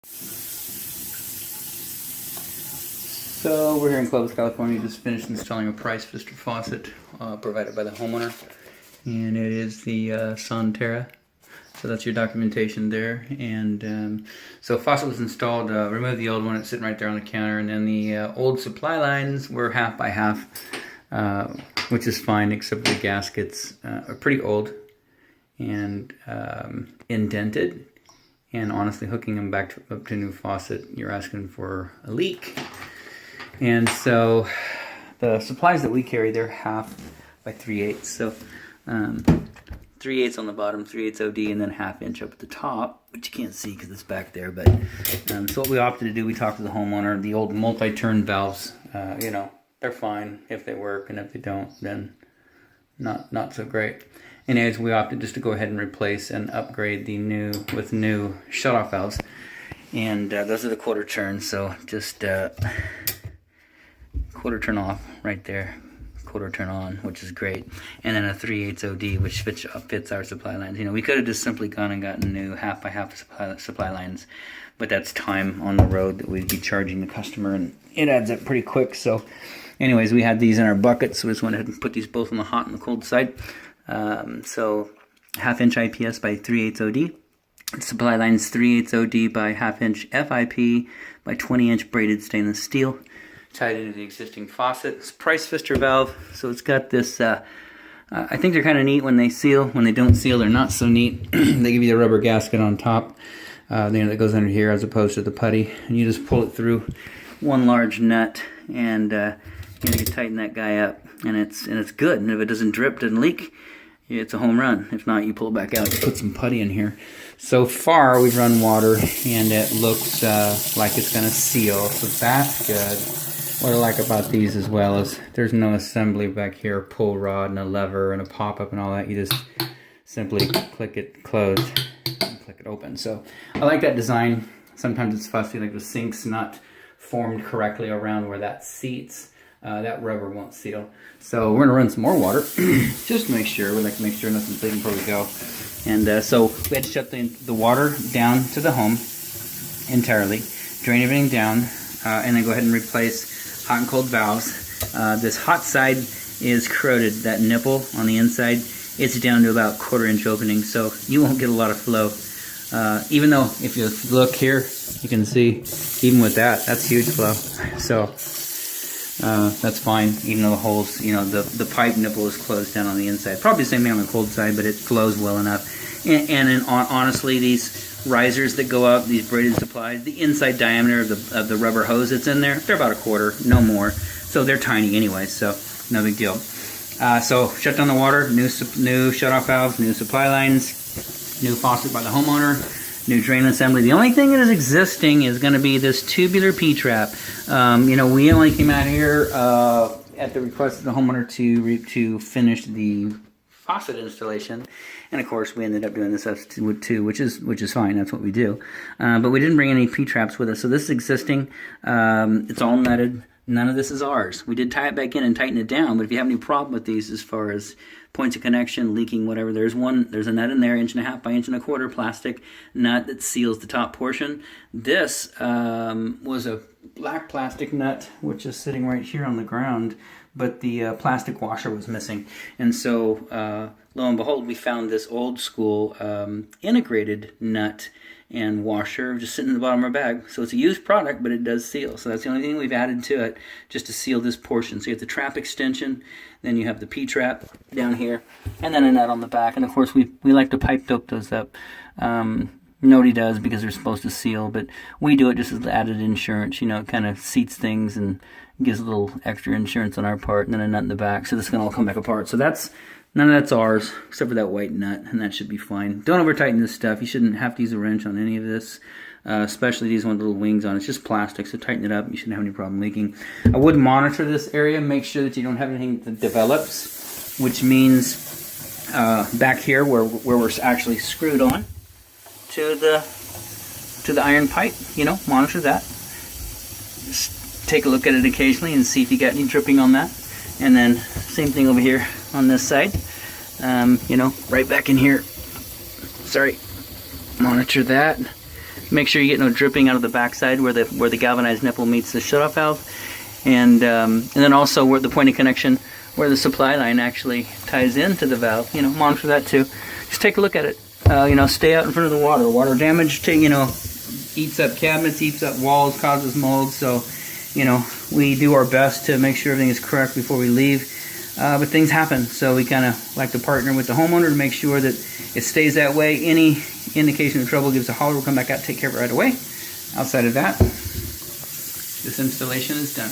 So we're here in Clovis, California. Just finished installing a price fixture faucet provided by the homeowner, and it is the Sonterra. So that's your documentation there. And so faucet was installed. Removed the old one; it's sitting right there on the counter. And then the old supply lines were half by half, which is fine, except the gaskets are pretty old and indented. And honestly, hooking them back up to a new faucet, you're asking for a leak. And so the supplies that we carry, they're half by 3/8. So 3/8 on the bottom, 3/8 OD, and then 1/2 inch up at the top, which you can't see because it's back there. But so what we opted to do, we talked to the homeowner. The old multi-turn valves, you know, they're fine if they work, and if they don't, then not so great. Anyways, we opted just to go ahead and replace and upgrade the new shutoff valves, and those are the quarter turns. So just quarter turn off right there, quarter turn on, which is great, and then a 3/8 OD, which fits our supply lines. You know, we could have just simply gone and gotten new half by half supply lines, but that's time on the road that we'd be charging the customer, and it adds up pretty quick. So anyways, we had these in our buckets, so we just went ahead and put these both on the hot and the cold side. So 1/2 inch IPS by 3/8 OD. Supply lines 3/8 OD by 1/2 inch FIP by 20 inch braided stainless steel, tied into the existing faucet. It's a price fixture valve, so it's got this, I think they're kind of neat when they seal. When they don't seal, they're not so neat. They give you the rubber gasket on top, that goes under here as opposed to the putty, and you just pull it through one large nut, and you tighten that guy up, and it's good. And if it doesn't drip, doesn't leak, it's a home run. If not, you pull it back out, you put some putty in here. So far, we've run water, and it looks like it's going to seal, so that's good. What I like about these as well is there's no assembly back here, pull rod and a lever and a pop-up and all that. You just simply click it closed and click it open. So I like that design. Sometimes it's fussy, like the sink's not formed correctly around where that seats. That rubber won't seal. So we're going to run some more water just to make sure. We like to make sure nothing's leaking before we go. And so we had to shut the water down to the home entirely, drain everything down, and then go ahead and replace hot and cold valves. This hot side is corroded. That nipple on the inside, it's down to about 1/4 inch opening, so you won't get a lot of flow. Even though if you look here, you can see even with that's huge flow. So that's fine, even though the holes, you know, the pipe nipple is closed down on the inside. Probably the same thing on the cold side, but it flows well enough. And honestly, these risers that go up, these braided supplies, the inside diameter of the rubber hose that's in there, they're about 1/4, no more. So they're tiny anyway, so no big deal. So shut down the water, new shutoff valves, new supply lines, new faucet by the homeowner, new drain assembly. The only thing that is existing is going to be this tubular P-trap. You know, we only came out here at the request of the homeowner to finish the faucet installation, and of course we ended up doing this too, which is fine. That's what we do. But we didn't bring any P-traps with us, so this is existing. It's all nutted. None of this is ours. We did tie it back in and tighten it down, but if you have any problem with these as far as points of connection, leaking, whatever, there's a nut in there, 1.5 by 1.25 inch plastic nut that seals the top portion. This was a black plastic nut, which is sitting right here on the ground, but the plastic washer was missing. And so, lo and behold, we found this old school integrated nut and washer just sitting in the bottom of our bag. So it's a used product, but it does seal. So that's the only thing we've added to it, just to seal this portion. So you have the trap extension, then you have the P-trap down here, and then a nut on the back. And of course, we like to pipe dope those up. Nobody does because they're supposed to seal, but we do it just as added insurance. You know, it kind of seats things and gives a little extra insurance on our part, and then a nut in the back. So this is going to all come back apart. So none of that's ours, except for that white nut, and that should be fine. Don't over tighten this stuff. You shouldn't have to use a wrench on any of this, especially these ones with little wings on. It's just plastic, so tighten it up. You shouldn't have any problem leaking. I would monitor this area, make sure that you don't have anything that develops, which means back here where we're actually screwed on to the iron pipe. You know, monitor that. Just take a look at it occasionally and see if you got any dripping on that. And then same thing over here on this side. You know, right back in here. Sorry. Monitor that. Make sure you get no dripping out of the backside where the galvanized nipple meets the shutoff valve, and then also where the point of connection where the supply line actually ties into the valve. You know, monitor that too. Just take a look at it. You know, stay out in front of the water. Water damage, you know, eats up cabinets, eats up walls, causes mold. So, you know, we do our best to make sure everything is correct before we leave. But things happen, so we kind of like to partner with the homeowner to make sure that it stays that way. Any indication of trouble, gives a holler, we'll come back out, take care of it right away. Outside of that, this installation is done.